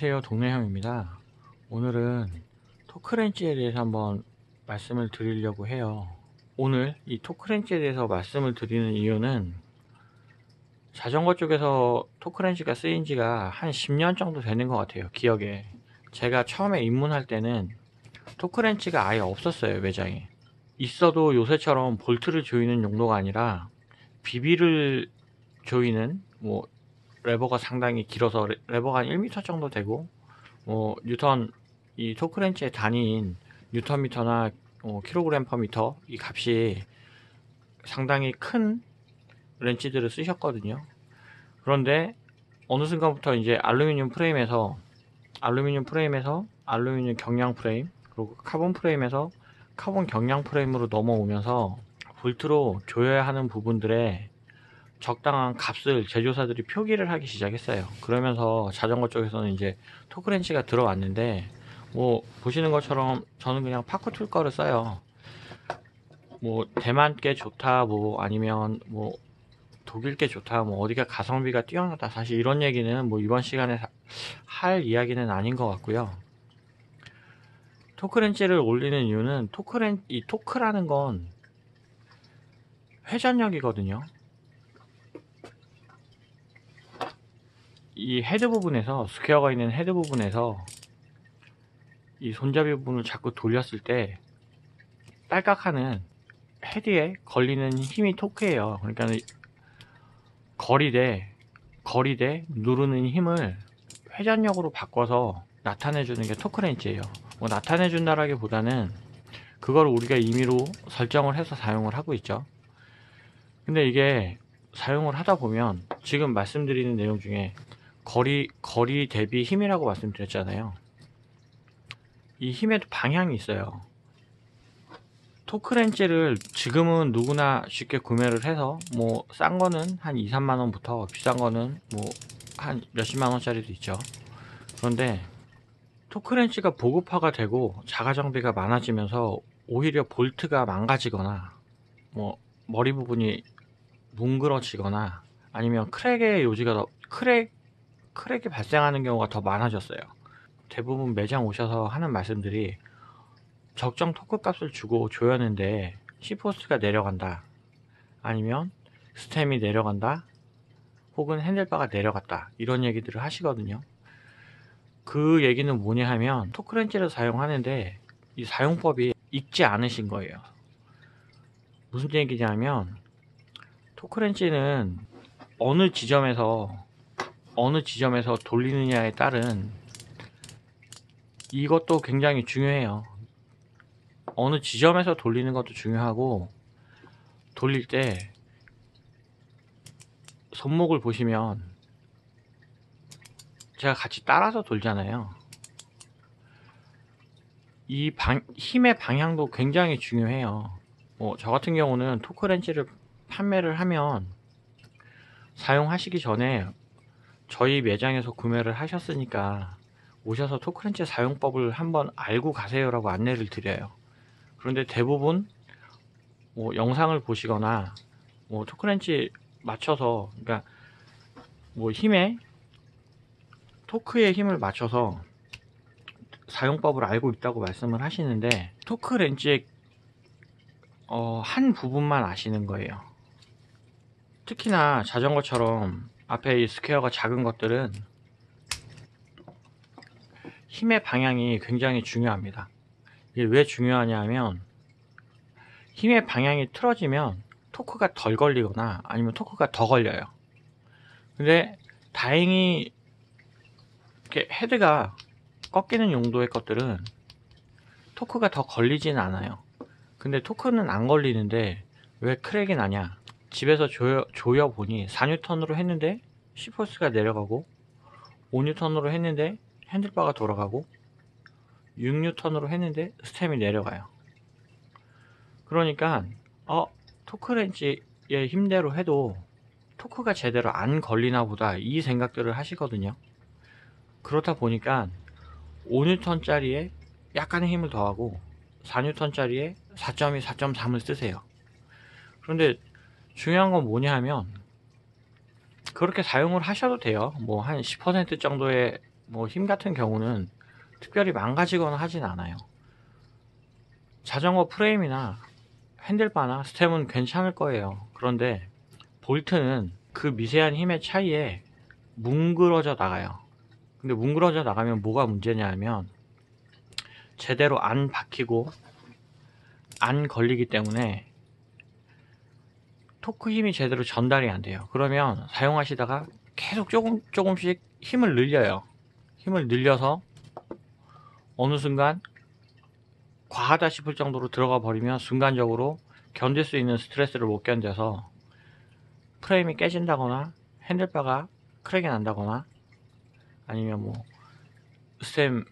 안녕하세요, 동네형입니다. 오늘은 토크렌치에 대해서 한번 말씀을 드리려고 해요. 오늘 이 토크렌치에 대해서 말씀을 드리는 이유는 자전거 쪽에서 토크렌치가 쓰인 지가 한 10년 정도 되는 것 같아요, 기억에. 제가 처음에 입문할 때는 토크렌치가 아예 없었어요, 매장에. 있어도 요새처럼 볼트를 조이는 용도가 아니라 비비를 조이는, 레버가 상당히 길어서 레버가 한 1m 정도 되고, 뉴턴, 이 토크렌치의 단위인 뉴턴미터나 킬로그램 퍼 미터 이 값이 상당히 큰 렌치들을 쓰셨거든요. 그런데 어느 순간부터 이제 알루미늄 프레임에서 알루미늄 경량 프레임, 그리고 카본 프레임에서 카본 경량 프레임으로 넘어오면서 볼트로 조여야 하는 부분들에 적당한 값을 제조사들이 표기를 하기 시작했어요. 그러면서 자전거 쪽에서는 이제 토크렌치가 들어왔는데, 보시는 것처럼 저는 그냥 파커툴 거를 써요. 대만 게 좋다, 아니면 독일 게 좋다, 어디가 가성비가 뛰어나다, 사실 이런 얘기는 이번 시간에 할 이야기는 아닌 것 같고요. 토크렌치를 올리는 이유는 이 토크라는 건 회전력이거든요. 이 헤드 부분에서, 스퀘어가 있는 헤드 부분에서 이 손잡이 부분을 자꾸 돌렸을 때 딸깍하는 헤드에 걸리는 힘이 토크예요. 그러니까 거리대 누르는 힘을 회전력으로 바꿔서 나타내주는 게 토크렌치예요. 나타내준다라기보다는 그걸 우리가 임의로 설정을 해서 사용을 하고 있죠. 근데 이게 사용을 하다 보면 지금 말씀드리는 내용 중에 거리 대비 힘이라고 말씀드렸잖아요. 이 힘에도 방향이 있어요. 토크렌치를 지금은 누구나 쉽게 구매를 해서 싼 거는 한 2, 3만원부터 비싼 거는 한 몇십만원짜리도 있죠. 그런데 토크렌치가 보급화가 되고 자가 정비가 많아지면서 오히려 볼트가 망가지거나 머리 부분이 뭉그러지거나 아니면 크랙의 요지가 크랙이 발생하는 경우가 더 많아졌어요. 대부분 매장 오셔서 하는 말씀들이 적정 토크 값을 주고 조였는데 C포스가 내려간다, 아니면 스템이 내려간다, 혹은 핸들바가 내려갔다, 이런 얘기들을 하시거든요. 그 얘기는 뭐냐 하면 토크렌치를 사용하는데 이 사용법이 익지 않으신 거예요. 무슨 얘기냐면 토크렌치는 어느 지점에서 돌리느냐에 따른, 이것도 굉장히 중요해요. 어느 지점에서 돌리는 것도 중요하고, 돌릴 때 손목을 보시면 제가 같이 따라서 돌잖아요. 이 힘의 방향도 굉장히 중요해요. 저 같은 경우는 토크렌치를 판매를 하면 사용하시기 전에 저희 매장에서 구매를 하셨으니까 오셔서 토크렌치 사용법을 한번 알고 가세요라고 안내를 드려요. 그런데 대부분 영상을 보시거나 토크렌치 맞춰서, 그러니까 토크의 힘을 맞춰서 사용법을 알고 있다고 말씀을 하시는데, 토크렌치의 한 부분만 아시는 거예요. 특히나 자전거처럼 앞에 이 스퀘어가 작은 것들은 힘의 방향이 굉장히 중요합니다. 이게 왜 중요하냐 하면, 힘의 방향이 틀어지면 토크가 덜 걸리거나 아니면 토크가 더 걸려요. 근데 다행히 이렇게 헤드가 꺾이는 용도의 것들은 토크가 더 걸리진 않아요. 근데 토크는 안 걸리는데 왜 크랙이 나냐, 집에서 조여 보니 4N으로 했는데 C포스가 내려가고, 5N으로 했는데 핸들바가 돌아가고, 6N으로 했는데 스템이 내려가요. 그러니까 토크렌치의 힘대로 해도 토크가 제대로 안 걸리나 보다, 이 생각들을 하시거든요. 그렇다 보니까 5N짜리에 약간의 힘을 더하고 4N짜리에 4.2, 4.3을 쓰세요. 그런데 중요한 건 뭐냐 하면, 그렇게 사용을 하셔도 돼요. 한 10% 정도의 뭐 힘 같은 경우는 특별히 망가지거나 하진 않아요. 자전거 프레임이나 핸들바나 스템은 괜찮을 거예요. 그런데 볼트는 그 미세한 힘의 차이에 뭉그러져 나가요. 근데 뭉그러져 나가면 뭐가 문제냐 하면 제대로 안 박히고 안 걸리기 때문에 토크 힘이 제대로 전달이 안 돼요. 그러면 사용하시다가 계속 조금씩 힘을 늘려요. 힘을 늘려서 어느 순간 과하다 싶을 정도로 들어가 버리면 순간적으로 견딜 수 있는 스트레스를 못 견뎌서 프레임이 깨진다거나 핸들바가 크랙이 난다거나 아니면 뭐 스템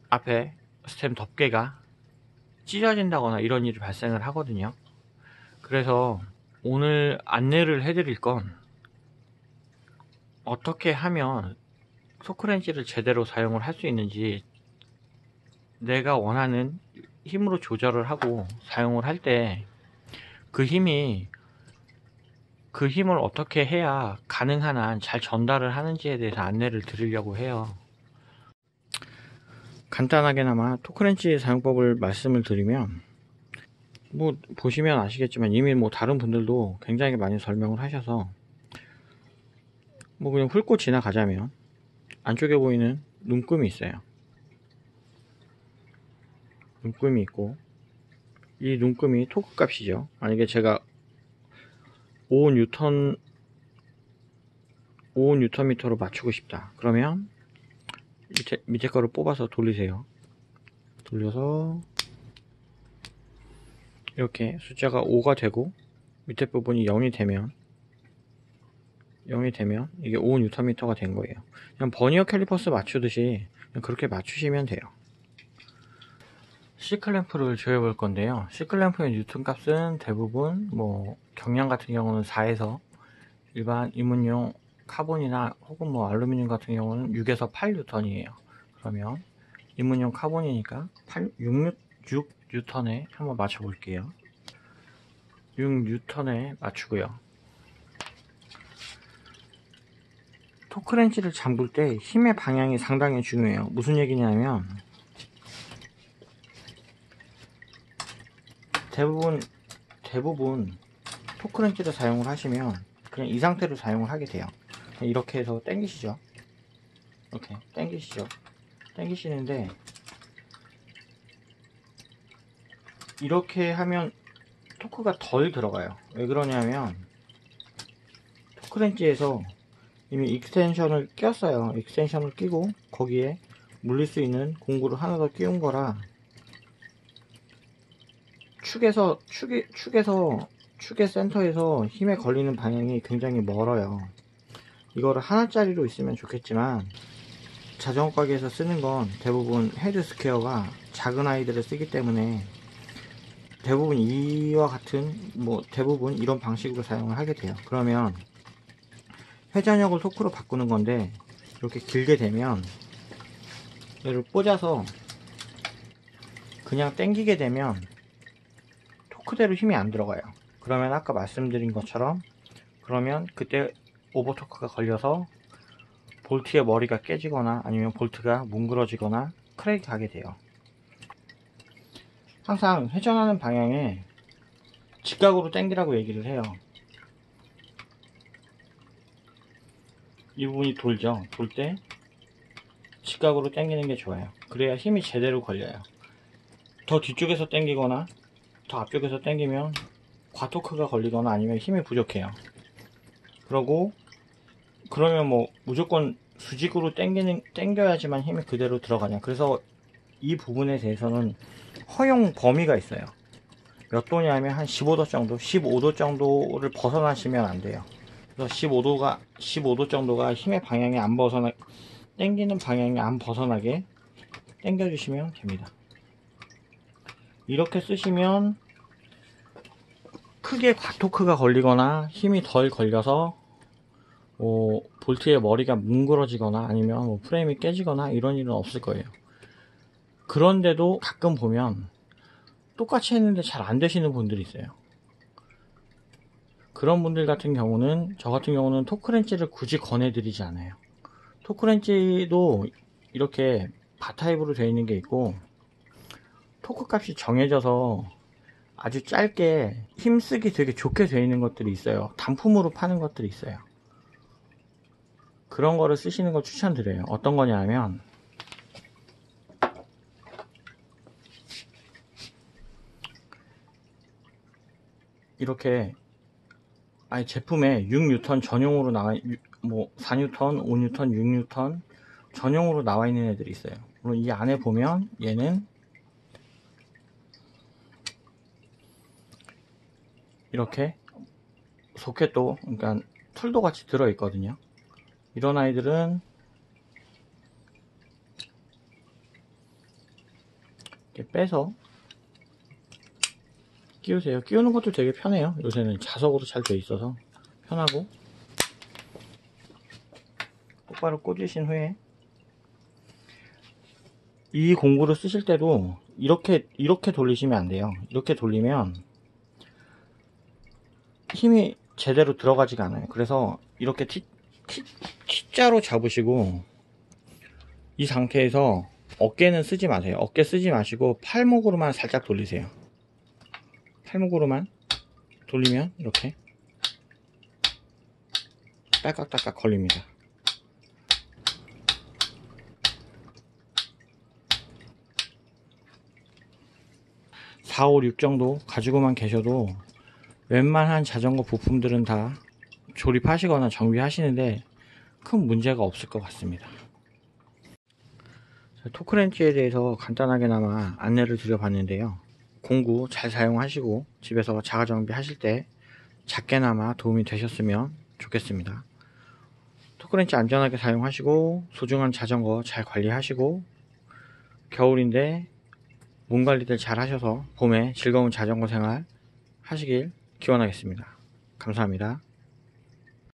앞에 스템 덮개가 찢어진다거나 이런 일이 발생을 하거든요. 그래서 오늘 안내를 해드릴 건 어떻게 하면 토크렌치를 제대로 사용을 할 수 있는지, 내가 원하는 힘으로 조절을 하고 사용을 할 때 그 힘을 어떻게 해야 가능한 한 잘 전달을 하는지에 대해서 안내를 드리려고 해요. 간단하게나마 토크렌치 사용법을 말씀을 드리면, 뭐 보시면 아시겠지만 이미 뭐 다른 분들도 굉장히 많이 설명을 하셔서 뭐 그냥 훑고 지나가자면, 안쪽에 보이는 눈금이 있어요. 눈금이 있고, 이 눈금이 토크 값이죠. 만약에 제가 5Nm로 맞추고 싶다 그러면 밑에 거를 뽑아서 돌리세요. 돌려서 이렇게 숫자가 5가 되고 밑에 부분이 0이 되면 이게 5Nm가 된 거예요. 그냥 버니어 캘리퍼스 맞추듯이 그냥 그렇게 맞추시면 돼요. C클램프를 조여볼 건데요. C클램프의 뉴턴 값은 대부분 뭐 경량 같은 경우는 4에서 일반 입문용 카본이나 혹은 뭐 알루미늄 같은 경우는 6에서 8N이에요. 그러면 입문용 카본이니까 6N에 한번 맞춰 볼게요. 6N에 맞추고요. 토크렌치를 잠글 때 힘의 방향이 상당히 중요해요. 무슨 얘기냐면 대부분 토크렌치를 사용을 하시면 그냥 이 상태로 사용을 하게 돼요. 이렇게 해서 당기시죠. 이렇게 당기시는데 이렇게 하면 토크가 덜 들어가요. 왜 그러냐면 토크렌치에서 이미 익스텐션을 꼈어요. 익스텐션을 끼고 거기에 물릴 수 있는 공구를 하나 더 끼운 거라 축의 센터에서 힘에 걸리는 방향이 굉장히 멀어요. 이거를 하나짜리로 있으면 좋겠지만 자전거 가게에서 쓰는 건 대부분 헤드 스퀘어가 작은 아이들을 쓰기 때문에 대부분 이와 같은 대부분 이런 방식으로 사용을 하게 돼요. 그러면 회전력을 토크로 바꾸는 건데 이렇게 길게 되면 얘를 꽂아서 그냥 당기게 되면 토크대로 힘이 안 들어가요. 그러면 아까 말씀드린 것처럼 그러면 그때 오버토크가 걸려서 볼트의 머리가 깨지거나 아니면 볼트가 뭉그러지거나 크랙이 가게 돼요. 항상 회전하는 방향에 직각으로 당기라고 얘기를 해요. 이 부분이 돌죠. 돌 때 직각으로 당기는 게 좋아요. 그래야 힘이 제대로 걸려요. 더 뒤쪽에서 당기거나 더 앞쪽에서 당기면 과토크가 걸리거나 아니면 힘이 부족해요. 그러면 뭐 무조건 수직으로 당겨야지만 힘이 그대로 들어가냐. 그래서 이 부분에 대해서는 허용 범위가 있어요. 몇 도냐면 한 15도 정도, 15도 정도를 벗어나시면 안 돼요. 그래서 15도 정도가 힘의 방향이 안 당기는 방향이 안 벗어나게 당겨주시면 됩니다. 이렇게 쓰시면 크게 과토크가 걸리거나 힘이 덜 걸려서 볼트의 머리가 뭉그러지거나 아니면 프레임이 깨지거나 이런 일은 없을 거예요. 그런데도 가끔 보면 똑같이 했는데 잘 안 되시는 분들이 있어요. 그런 분들 같은 경우는 저 같은 경우는 토크렌치를 굳이 권해 드리지 않아요. 토크렌치도 이렇게 바타입으로 되어 있는 게 있고, 토크 값이 정해져서 아주 짧게 힘쓰기 되게 좋게 되어 있는 것들이 있어요. 단품으로 파는 것들이 있어요. 그런 거를 쓰시는 걸 추천드려요. 어떤 거냐면, 이렇게 아예 제품에 6N 전용으로 나와, 뭐 4N, 5N, 6N 전용으로 나와 있는 애들이 있어요. 물론 이 안에 보면 얘는 이렇게 소켓도, 그러니까 툴도 같이 들어 있거든요. 이런 아이들은 이렇게 빼서 끼우세요. 끼우는 것도 되게 편해요. 요새는 자석으로 잘 돼 있어서 편하고, 똑바로 꽂으신 후에 이 공구를 쓰실 때도 이렇게 돌리시면 안 돼요. 이렇게 돌리면 힘이 제대로 들어가지가 않아요. 그래서 이렇게 T자로 잡으시고, 이 상태에서 어깨는 쓰지 마세요. 어깨 쓰지 마시고 팔목으로만 살짝 돌리세요. 팔목으로만 돌리면 이렇게 딸깍딸깍 걸립니다. 4, 5, 6 정도 가지고만 계셔도 웬만한 자전거 부품들은 다 조립하시거나 정비하시는데 큰 문제가 없을 것 같습니다. 토크렌치에 대해서 간단하게나마 안내를 드려봤는데요. 공구 잘 사용하시고 집에서 자가 정비 하실 때 작게나마 도움이 되셨으면 좋겠습니다. 토크렌치 안전하게 사용하시고 소중한 자전거 잘 관리하시고, 겨울인데 몸 관리들 잘 하셔서 봄에 즐거운 자전거 생활 하시길 기원하겠습니다. 감사합니다.